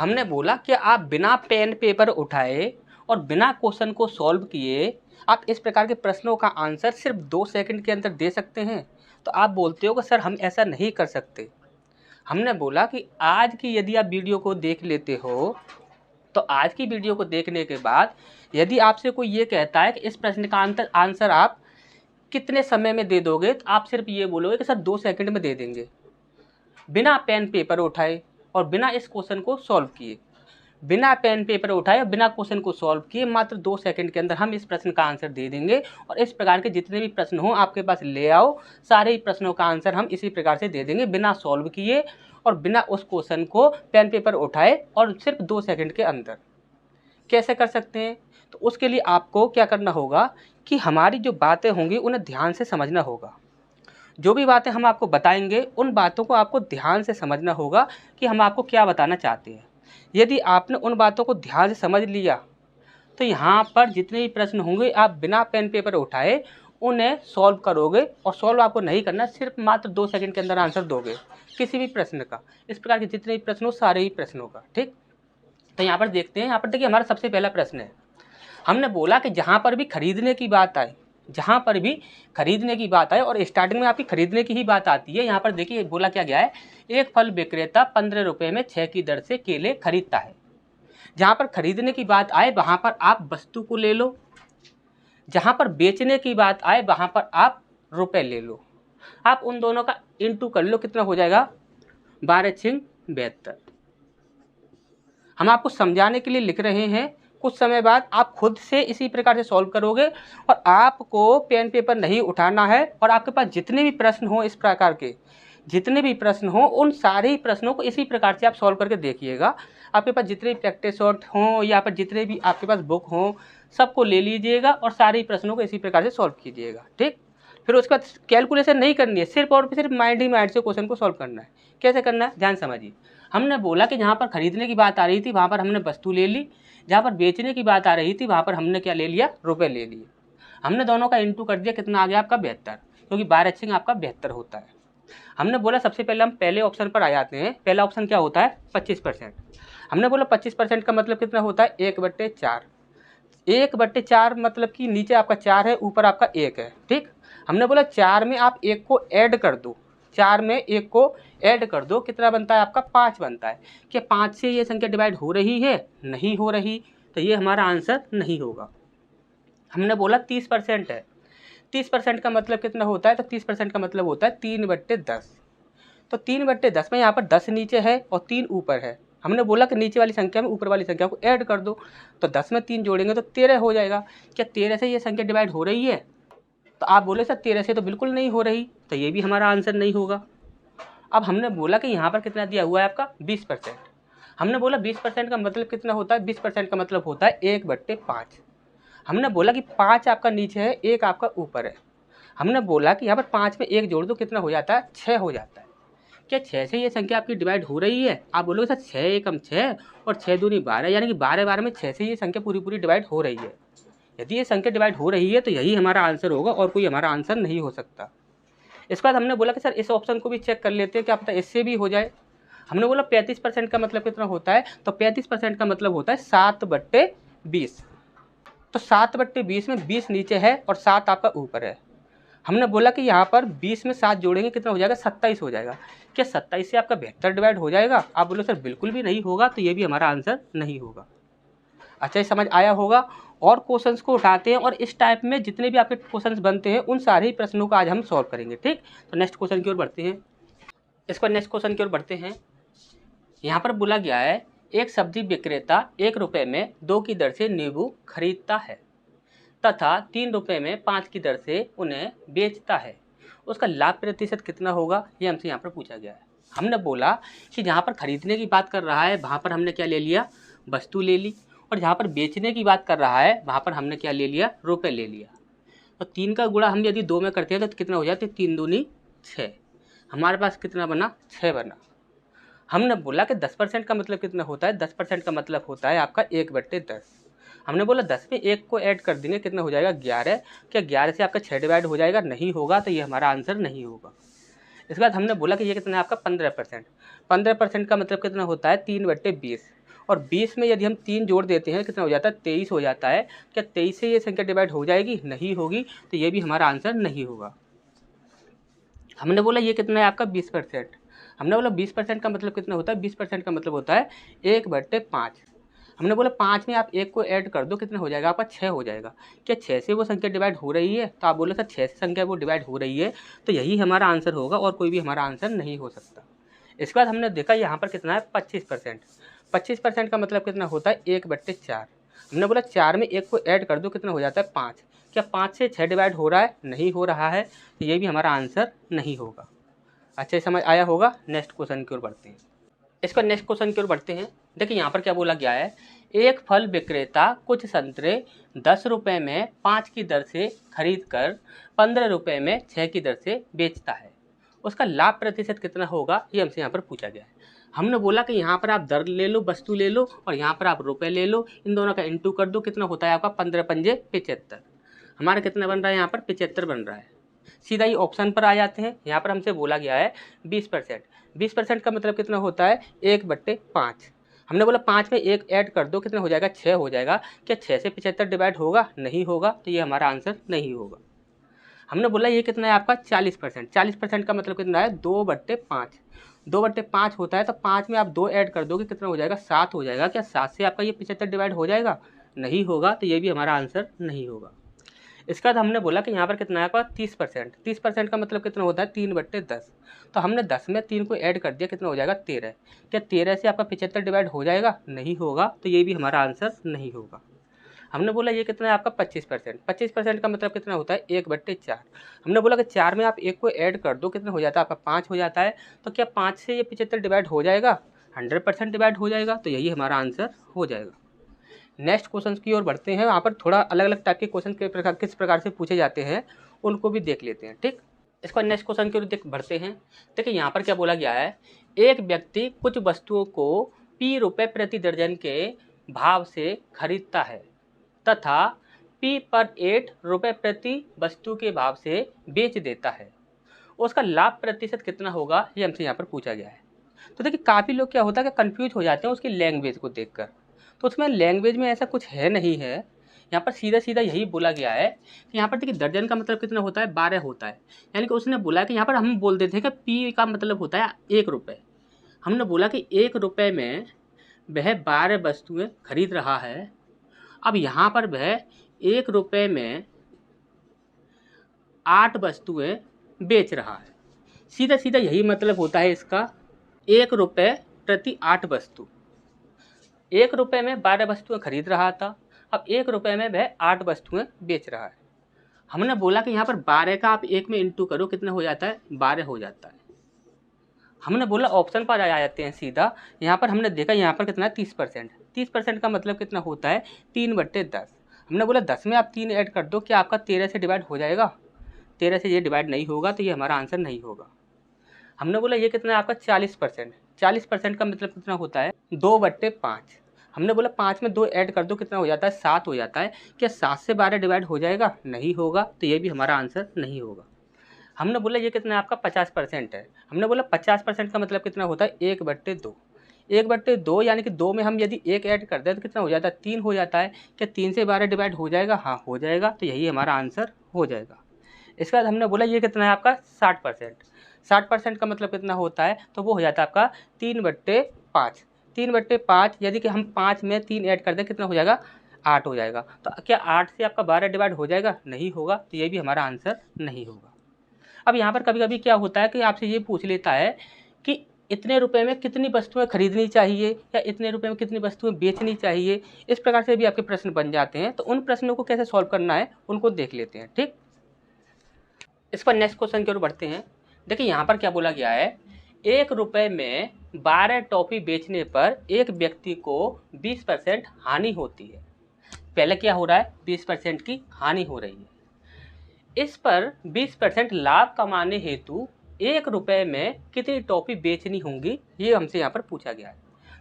हमने बोला कि आप बिना पेन पेपर उठाए और बिना क्वेश्चन को सॉल्व किए आप इस प्रकार के प्रश्नों का आंसर सिर्फ 2 सेकंड के अंदर दे सकते हैं। तो आप बोलते हो कि सर हम ऐसा नहीं कर सकते। हमने बोला कि आज की यदि आप वीडियो को देख लेते हो तो आज की वीडियो को देखने के बाद यदि आपसे कोई ये कहता है कि इस प्रश्न का आंसर आप कितने समय में दे दोगे, तो आप सिर्फ ये बोलोगे कि सर 2 सेकंड में दे देंगे, बिना पेन पेपर उठाए और बिना इस क्वेश्चन को सॉल्व किए। बिना पेन पेपर उठाए और बिना क्वेश्चन को सॉल्व किए मात्र 2 सेकंड के अंदर हम इस प्रश्न का आंसर दे देंगे। और इस प्रकार के जितने भी प्रश्न हो आपके पास ले आओ, सारे ही प्रश्नों का आंसर हम इसी प्रकार से दे देंगे, बिना सॉल्व किए और बिना उस क्वेश्चन को पेन पेपर उठाए और सिर्फ 2 सेकंड के अंदर। कैसे कर सकते हैं? तो उसके लिए आपको क्या करना होगा कि हमारी जो बातें होंगी उन्हें ध्यान से समझना होगा। जो भी बातें हम आपको बताएंगे उन बातों को आपको ध्यान से समझना होगा कि हम आपको क्या बताना चाहते हैं। यदि आपने उन बातों को ध्यान से समझ लिया तो यहाँ पर जितने भी प्रश्न होंगे आप बिना पेन पेपर उठाए उन्हें सॉल्व करोगे। और सॉल्व आपको नहीं करना, सिर्फ मात्र 2 सेकंड के अंदर आंसर दोगे किसी भी प्रश्न का। इस प्रकार के जितने भी प्रश्न हो सारे ही प्रश्नों का। ठीक, तो यहाँ पर देखते हैं। यहाँ पर देखिए हमारा सबसे पहला प्रश्न है। हमने बोला कि जहाँ पर भी खरीदने की बात आए, जहाँ पर भी खरीदने की बात आए और स्टार्टिंग में आपकी खरीदने की ही बात आती है। यहाँ पर देखिए बोला क्या गया है, एक फल विक्रेता 15 रुपये में 6 की दर से केले खरीदता है। जहाँ पर खरीदने की बात आए वहाँ पर आप वस्तु को ले लो, जहाँ पर बेचने की बात आए वहाँ पर आप रुपए ले लो। आप उन दोनों का इंटू कर लो, कितना हो जाएगा 12 छिंग 72। हम आपको समझाने के लिए लिख रहे हैं, कुछ समय बाद आप खुद से इसी प्रकार से सॉल्व करोगे। और आपको पेन पेपर नहीं उठाना है और आपके पास जितने भी प्रश्न हो, इस प्रकार के जितने भी प्रश्न हो उन सारे ही प्रश्नों को इसी प्रकार से आप सॉल्व करके देखिएगा। आपके पास जितने भी प्रैक्टिस शॉट हों या फिर जितने भी आपके पास बुक हों सबको ले लीजिएगा और सारे ही प्रश्नों को इसी प्रकार से सॉल्व कीजिएगा। ठीक, फिर उसके बाद कैलकुलेशन नहीं करनी है, सिर्फ और सिर्फ माइंड ही माइंड से क्वेश्चन को सॉल्व करना है। कैसे करना है ध्यान समझिए। हमने बोला कि जहाँ पर खरीदने की बात आ रही थी वहाँ पर हमने वस्तु ले ली, जहाँ पर बेचने की बात आ रही थी वहाँ पर हमने क्या ले लिया, रुपए ले लिए। हमने दोनों का इंटू कर दिया, कितना आ गया आपका 72, क्योंकि 12 छिंग आपका 72 होता है। हमने बोला सबसे पहले हम पहले ऑप्शन पर आ जाते हैं। पहला ऑप्शन क्या होता है 25%। हमने बोला 25% का मतलब कितना होता है 1/4। 1/4 मतलब कि नीचे आपका 4 है, ऊपर आपका 1 है। ठीक, हमने बोला 4 में आप 1 को ऐड कर दो, 4 में 1 को ऐड कर दो, कितना बनता है आपका 5 बनता है। क्या 5 से ये संख्या डिवाइड हो रही है? नहीं हो रही, तो ये हमारा आंसर नहीं होगा। हमने बोला 30% है, 30% का मतलब कितना होता है, तो 30% का मतलब होता है 3/10। तो 3/10 में यहाँ पर 10 नीचे है और 3 ऊपर है। हमने बोला कि नीचे वाली संख्या में ऊपर वाली संख्या को ऐड कर दो, तो 10 में 3 जोड़ेंगे तो 13 हो जाएगा। क्या 13 से ये संख्या डिवाइड हो रही है? तो आप बोले सर 13 से तो बिल्कुल नहीं हो रही, तो ये भी हमारा आंसर नहीं होगा। अब हमने बोला कि यहाँ पर कितना दिया हुआ है आपका 20%। हमने बोला 20% का मतलब कितना होता है, 20% का मतलब होता है 1/5। हमने बोला कि 5 आपका नीचे है, 1 आपका ऊपर है। हमने बोला कि यहाँ पर 5 में 1 जोड़ दो, कितना हो जाता है 6 हो जाता है। क्या 6 से ये संख्या आपकी डिवाइड हो रही है? आप बोलोगे सर 6 एकम 6 और 6 दूनी 12, यानी कि 12 में 6 से ये संख्या पूरी पूरी डिवाइड हो रही है। यदि ये संख्या डिवाइड हो रही है तो यही हमारा आंसर होगा और कोई हमारा आंसर नहीं हो सकता। इसके बाद हमने बोला कि सर इस ऑप्शन को भी चेक कर लेते हैं, क्या पता इससे भी हो जाए। हमने बोला 35% का मतलब कितना होता है, तो 35% का मतलब होता है 7/20। तो 7/20 में 20 नीचे है और 7 आपका ऊपर है। हमने बोला कि यहाँ पर 20 में 7 जोड़ेंगे कितना हो जाएगा 27 हो जाएगा। क्या 27 से आपका 72 डिवाइड हो जाएगा? आप बोलो सर बिल्कुल भी नहीं होगा, तो ये भी हमारा आंसर नहीं होगा। अच्छा, ये समझ आया होगा। और क्वेश्चंस को उठाते हैं और इस टाइप में जितने भी आपके क्वेश्चंस बनते हैं उन सारे ही प्रश्नों का आज हम सॉल्व करेंगे। ठीक, तो नेक्स्ट क्वेश्चन की ओर बढ़ते हैं। इसको नेक्स्ट क्वेश्चन की ओर बढ़ते हैं। यहाँ पर बोला गया है एक सब्जी विक्रेता 1 रुपये में 2 की दर से नींबू खरीदता है तथा 3 रुपये में 5 की दर से उन्हें बेचता है। उसका लाभ प्रतिशत कितना होगा, ये हमसे यहाँ पर पूछा गया है। हमने बोला कि जहाँ पर खरीदने की बात कर रहा है वहाँ पर हमने क्या ले लिया, वस्तु ले ली। और जहाँ पर बेचने की बात कर रहा है वहाँ पर हमने क्या ले लिया, रुपए ले लिया। तो 3 का गुणा हम यदि 2 में करते हैं तो कितना हो जाता है 3 दूनी 6। हमारे पास कितना बना, 6 बना। हमने बोला कि 10% का मतलब कितना होता है, 10% का मतलब होता है आपका 1/10। हमने बोला 10 में 1 को ऐड कर देंगे, कितना हो जाएगा 11। क्या 11 से आपका 6 डिवाइड हो जाएगा? नहीं होगा, तो ये हमारा आंसर नहीं होगा। इसके बाद हमने बोला कि ये कितना है आपका 15%। 15% का मतलब कितना होता है 3/20। और 20 में यदि हम 3 जोड़ देते हैं कितना हो जाता है, 23 हो जाता है। क्या 23 से ये संख्या डिवाइड हो जाएगी? नहीं होगी, तो ये भी हमारा आंसर नहीं होगा। हमने बोला ये कितना है आपका 20%। हमने बोला 20% का मतलब कितना होता है, 20% का मतलब होता है 1/5। हमने बोला 5 में आप 1 को ऐड कर दो, कितना हो जाएगा आपका 6 हो जाएगा। क्या 6 से वो संख्या डिवाइड हो रही है? तो आप बोले सर 6 से संख्या वो डिवाइड हो रही है, तो यही हमारा आंसर होगा और कोई भी हमारा आंसर नहीं हो सकता। इसके बाद हमने देखा यहाँ पर कितना है 25%। 25% का मतलब कितना होता है 1/4। हमने बोला 4 में 1 को ऐड कर दो, कितना हो जाता है 5। क्या 5 से 6 डिवाइड हो रहा है? नहीं हो रहा है, तो ये भी हमारा आंसर नहीं होगा। अच्छे समझ आया होगा। नेक्स्ट क्वेश्चन की ओर बढ़ते हैं। इसका नेक्स्ट क्वेश्चन की ओर बढ़ते हैं। देखिए यहाँ पर क्या बोला गया है, एक फल विक्रेता कुछ संतरे 10 रुपये में 5 की दर से खरीद कर 15 रुपये में 6 की दर से बेचता है, उसका लाभ प्रतिशत कितना होगा, ये हमसे यहाँ पर पूछा गया है। हमने बोला कि यहाँ पर आप दर ले लो, वस्तु ले लो, और यहाँ पर आप रुपए ले लो, इन दोनों का इंटू कर दो, कितना होता है आपका 15 पंजे 75। हमारा कितना बन रहा है यहाँ पर 75 बन रहा है। सीधा ही ऑप्शन पर आ जाते हैं। यहाँ पर हमसे बोला गया है 20%। 20% का मतलब कितना होता है 1/5। हमने बोला 5 में 1 ऐड कर दो, कितना हो जाएगा 6 हो जाएगा। क्या 6 से 75 डिवाइड होगा? नहीं होगा, तो ये हमारा आंसर नहीं होगा। हमने बोला ये कितना है आपका 40%। 40% का मतलब कितना है 2/5। 2/5 होता है, तो 5 में आप 2 ऐड कर दोगे, कितना हो जाएगा 7 हो जाएगा। क्या 7 से आपका ये 75 डिवाइड हो जाएगा? नहीं होगा, तो ये भी हमारा आंसर नहीं होगा। इसके बाद हमने बोला कि यहाँ पर कितना है आपका 30%। 30% का मतलब कितना होता है 3/10। तो हमने 10 में 3 को ऐड कर दिया, कितना हो जाएगा 13। क्या 13 से आपका 75 डिवाइड हो जाएगा? नहीं होगा, तो ये भी हमारा आंसर नहीं होगा। हमने बोला ये कितना है आपका 25%। 25% का मतलब कितना होता है 1/4। हमने बोला कि 4 में आप 1 को ऐड कर दो, कितना हो जाता है आपका 5 हो जाता है। तो क्या 5 से ये 75 डिवाइड हो जाएगा? 100% डिवाइड हो जाएगा, तो यही हमारा आंसर हो जाएगा। नेक्स्ट क्वेश्चन की ओर बढ़ते हैं। वहाँ पर थोड़ा अलग अलग टाइप के क्वेश्चन किस प्रकार से पूछे जाते हैं उनको भी देख लेते हैं, ठीक। इसको नेक्स्ट क्वेश्चन की ओर बढ़ते हैं। देखिए यहाँ पर क्या बोला गया है, एक व्यक्ति कुछ वस्तुओं को P रुपये प्रति दर्जन के भाव से खरीदता है तथा P पर 8 रुपये प्रति वस्तु के भाव से बेच देता है, उसका लाभ प्रतिशत कितना होगा, ये हमसे यहाँ पर पूछा गया है। तो देखिए काफ़ी लोग क्या होता है कि कन्फ्यूज हो जाते हैं उसकी लैंग्वेज को देखकर। तो उसमें लैंग्वेज में ऐसा कुछ है नहीं है, यहाँ पर सीधा सीधा यही बोला गया है कि यहाँ पर देखिए दर्जन का मतलब कितना होता है 12 होता है। यानी कि उसने बोला कि यहाँ पर हम बोल देते हैं कि P का मतलब होता है 1 रुपये। हमने बोला कि 1 रुपये में वह 12 वस्तुएं खरीद रहा है। अब यहाँ पर वह 1 रुपये में 8 वस्तुएं बेच रहा है। सीधा सीधा यही मतलब होता है इसका, 1 रुपये प्रति 8 वस्तु। 1 रुपये में 12 वस्तुएं खरीद रहा था, अब 1 रुपये में वह 8 वस्तुएं बेच रहा है। हमने बोला कि यहाँ पर 12 का आप 1 में इंटू करो, कितना हो जाता है 12 हो जाता है। हमने बोला ऑप्शन पर आ जाते हैं सीधा। यहाँ पर हमने देखा यहाँ पर कितना है 30%। 30% का मतलब कितना होता है 3/10। हमने बोला 10 में आप 3 ऐड कर दो, क्या आपका 13 से डिवाइड हो जाएगा? 13 से ये डिवाइड नहीं होगा, तो ये हमारा आंसर नहीं होगा। हमने बोला ये कितना है आपका 40%। 40% का मतलब कितना होता है 2/5। हमने बोला 5 में 2 ऐड कर दो, कितना हो जाता है 7 हो जाता है। क्या 7 से 12 डिवाइड हो जाएगा? नहीं होगा, तो ये भी हमारा आंसर नहीं होगा। हमने बोला ये कितना है आपका 50% है। हमने बोला 50% का मतलब कितना होता है 1/2। 1/2 यानी कि 2 में हम यदि 1 ऐड कर दें तो कितना हो जाता है 3 हो जाता है। क्या 3 से 12 डिवाइड हो जाएगा? हाँ हो जाएगा, तो यही हमारा आंसर हो जाएगा। इसके बाद हमने बोला ये कितना है आपका 60%। 60% का मतलब कितना होता है, तो वो हो जाता है आपका 3/5। 3/5 यदि कि हम 5 में 3 ऐड कर दें, कितना हो जाएगा 8 हो जाएगा। तो क्या 8 से आपका 12 डिवाइड हो जाएगा? नहीं होगा, तो ये भी हमारा आंसर नहीं होगा। अब यहाँ पर कभी कभी क्या होता है कि आपसे ये पूछ लेता है कि इतने रुपए में कितनी वस्तुएं खरीदनी चाहिए या इतने रुपए में कितनी वस्तुएं बेचनी चाहिए। इस प्रकार से भी आपके प्रश्न बन जाते हैं। तो उन प्रश्नों को कैसे सॉल्व करना है उनको देख लेते हैं, ठीक। इस पर नेक्स्ट क्वेश्चन की ओर बढ़ते हैं। देखिए यहाँ पर क्या बोला गया है, 1 रुपये में 12 टॉफी बेचने पर एक व्यक्ति को 20% हानि होती है। पहले क्या हो रहा है 20% की हानि हो रही है। इस पर 20% लाभ कमाने हेतु 1 रुपये में कितनी टॉफी बेचनी होंगी, ये हमसे यहाँ पर पूछा गया है।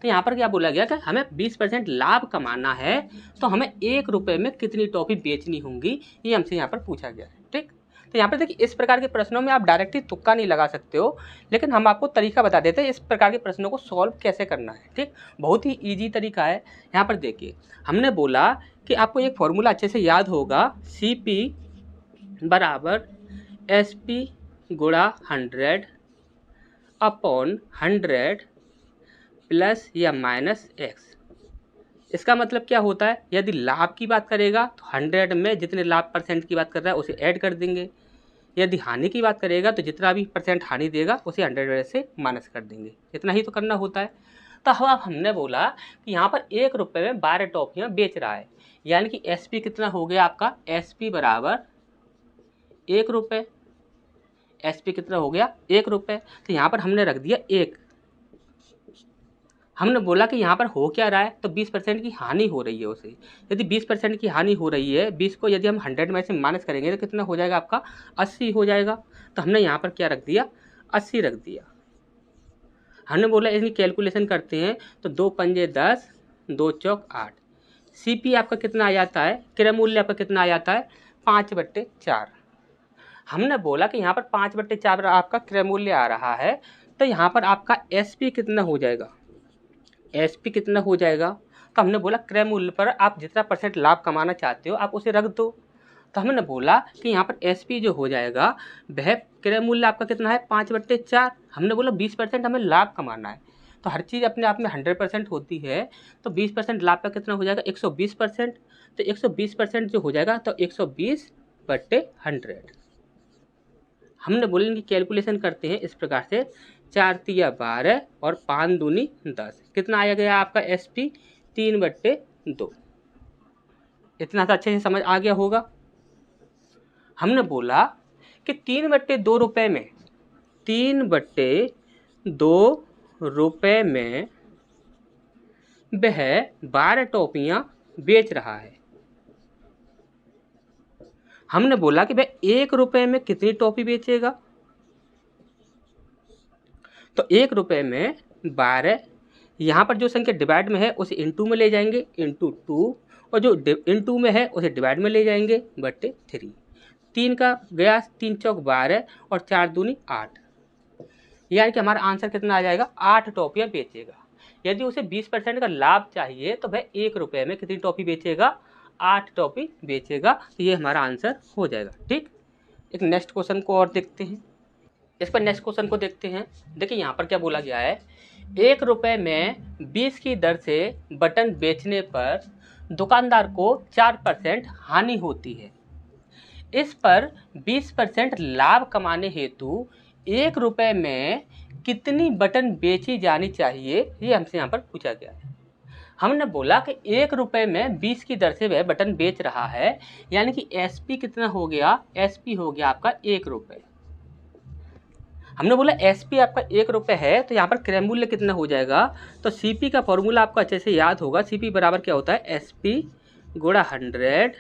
तो यहाँ पर क्या बोला गया कि हमें 20% लाभ कमाना है, तो हमें 1 रुपये में कितनी टॉफी बेचनी होंगी, ये हमसे यहाँ पर पूछा गया है, ठीक। तो तो यहाँ पर देखिए इस प्रकार के प्रश्नों में आप डायरेक्टली तुक्का नहीं लगा सकते हो, लेकिन हम आपको तरीका बता देते हैं इस प्रकार के प्रश्नों को सॉल्व कैसे करना है। ठीक, बहुत ही ईजी तरीका है। यहाँ पर देखिए हमने बोला कि आपको एक फॉर्मूला अच्छे से याद होगा, CP बराबर SP गुणा 100 अपॉन 100 प्लस या माइनस x। इसका मतलब क्या होता है, यदि लाभ की बात करेगा तो 100 में जितने लाभ परसेंट की बात कर रहा है उसे ऐड कर देंगे, यदि हानि की बात करेगा तो जितना भी परसेंट हानि देगा उसे 100 से माइनस कर देंगे। इतना ही तो करना होता है। तो अब हमने बोला कि यहाँ पर 1 रुपये में 12 टॉफियाँ बेच रहा है, यानी कि SP कितना हो गया आपका, SP बराबर 1 रुपये। SP कितना हो गया, 1 रुपये। तो यहाँ पर हमने रख दिया 1। हमने बोला कि यहाँ पर हो क्या रहा है, तो 20% की हानि हो रही है उसे। यदि 20% की हानि हो रही है, 20 को यदि हम 100 में से माइनस करेंगे तो कितना हो जाएगा आपका, 80 हो जाएगा। तो हमने यहाँ पर क्या रख दिया, 80 रख दिया। हमने बोला इसकी कैलकुलेशन करते हैं तो 2 पंजे 10, 2 चौक 8। CP आपका कितना आ जाता है, क्रय मूल्य आपका कितना आ जाता है, 5/4। हमने बोला कि यहाँ पर 5/4 आपका क्रय मूल्य आ रहा है, तो यहाँ पर आपका SP कितना हो जाएगा, SP कितना हो जाएगा। तो हमने बोला क्रय मूल्य पर आप जितना परसेंट लाभ कमाना चाहते हो आप उसे रख दो। तो हमने बोला कि यहाँ पर SP जो हो जाएगा वह क्रय मूल्य आपका कितना है, 5/4। हमने बोला 20% हमें लाभ कमाना है, तो हर चीज़ अपने आप में 100% होती है, तो 20% लाभ का कितना हो जाएगा, 120%। तो 120% जो हो जाएगा तो 120/100। हमने बोले इनकी कैलकुलेशन करते हैं इस प्रकार से, 4 तिया 12 और 5 दूनी 10। कितना आया गया आपका SP, 3/2। इतना तो अच्छे से समझ आ गया होगा। हमने बोला कि 3/2 रुपये में, 3/2 रुपये में वह 12 टॉफियाँ बेच रहा है। हमने बोला कि वह 1 रुपये में कितनी टॉफी बेचेगा, तो 1 रुपये में 12, यहाँ पर जो संख्या डिवाइड में है उसे इनटू में ले जाएंगे, इनटू 2, और जो इनटू में है उसे डिवाइड में ले जाएंगे /3। 3 का गया, 3 चौक 12 और 4 दूनी 8, यानी कि हमारा आंसर कितना आ जाएगा, 8 टॉफियाँ बेचेगा। यदि उसे 20% का लाभ चाहिए तो वह 1 रुपये में कितनी टॉफी बेचेगा, 8 टॉफी बेचेगा। तो ये हमारा आंसर हो जाएगा। ठीक, एक नेक्स्ट क्वेश्चन को और देखते हैं। इस पर नेक्स्ट क्वेश्चन को देखते हैं। देखिए यहाँ पर क्या बोला गया है, 1 रुपये में 20 की दर से बटन बेचने पर दुकानदार को 4% हानि होती है। इस पर 20% लाभ कमाने हेतु 1 रुपये में कितनी बटन बेची जानी चाहिए, ये हमसे यहाँ पर पूछा गया है। हमने बोला कि 1 रुपये में 20 की दर से वह बटन बेच रहा है, यानी कि SP कितना हो गया, SP हो गया आपका 1 रुपये। हमने बोला SP आपका 1 रुपये है, तो यहाँ पर क्रय मूल्य कितना हो जाएगा, तो CP का फॉर्मूला आपको अच्छे से याद होगा। CP बराबर क्या होता है, SP गुणा 100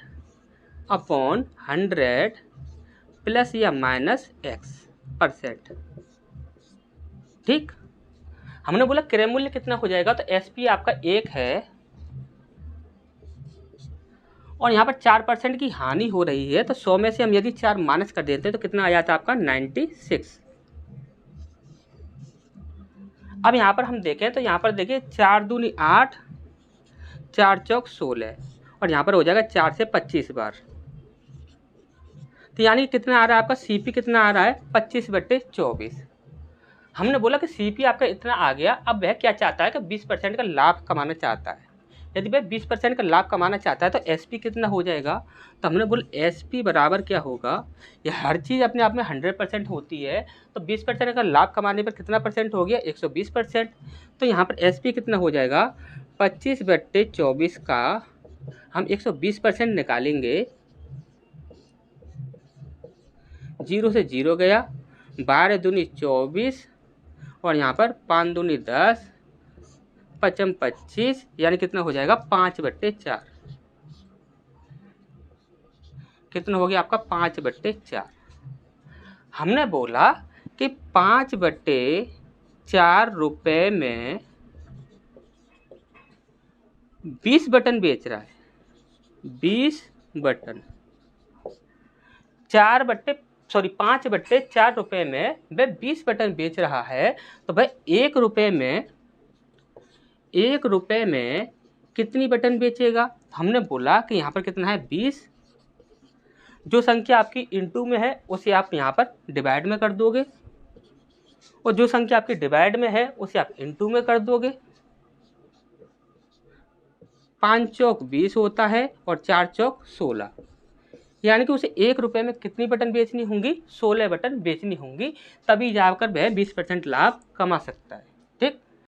अपॉन 100 प्लस या माइनस x%। ठीक, हमने बोला क्रय मूल्य कितना हो जाएगा, तो SP आपका 1 है और यहाँ पर 4% की हानि हो रही है, तो 100 में से हम यदि 4 माइनस कर देते हैं तो कितना आ जाता है आपका, 96। अब यहाँ पर हम देखें तो यहाँ पर देखिए 4 दूनी 8, 4 चौक 16 और यहाँ पर हो जाएगा 4 से 25 बार। तो यानी कितना आ रहा है आपका, CP कितना आ रहा है, 25/24। हमने बोला कि CP आपका इतना आ गया। अब वह क्या चाहता है कि 20% का लाभ कमाना चाहता है। यदि वह 20% का लाभ कमाना चाहता है तो SP कितना हो जाएगा, तो हमने बोला SP बराबर क्या होगा, यह हर चीज़ अपने आप में 100% होती है, तो 20% का लाभ कमाने पर कितना परसेंट हो गया, 120%। तो यहाँ पर SP कितना हो जाएगा, 25/24 का हम 120% निकालेंगे, 0 से 0 गया, 12 दूनी 24 और यहाँ पर 5 दूनी 10, 5 25, यानी कितना हो जाएगा, 5/4। कितना हो गया आपका, 5/4। हमने बोला कि 5/4 रुपये में 20 बटन बेच रहा है, 20 बटन, 4/5 सॉरी 5/4 में वह 20 बटन बेच रहा है, तो भाई 1 रुपये में कितनी बटन बेचेगा? हमने बोला कि यहाँ पर कितना है 20, जो संख्या आपकी इंटू में है उसे आप यहाँ पर डिवाइड में कर दोगे, और जो संख्या आपकी डिवाइड में है उसे आप इंटू में कर दोगे। 5 चौक 20 होता है और 4 चौक 16, यानी कि उसे 1 रुपये में कितनी बटन बेचनी होंगी? 16 बटन बेचनी होंगी, तभी जाकर वह 20% लाभ कमा सकता है। ठीक,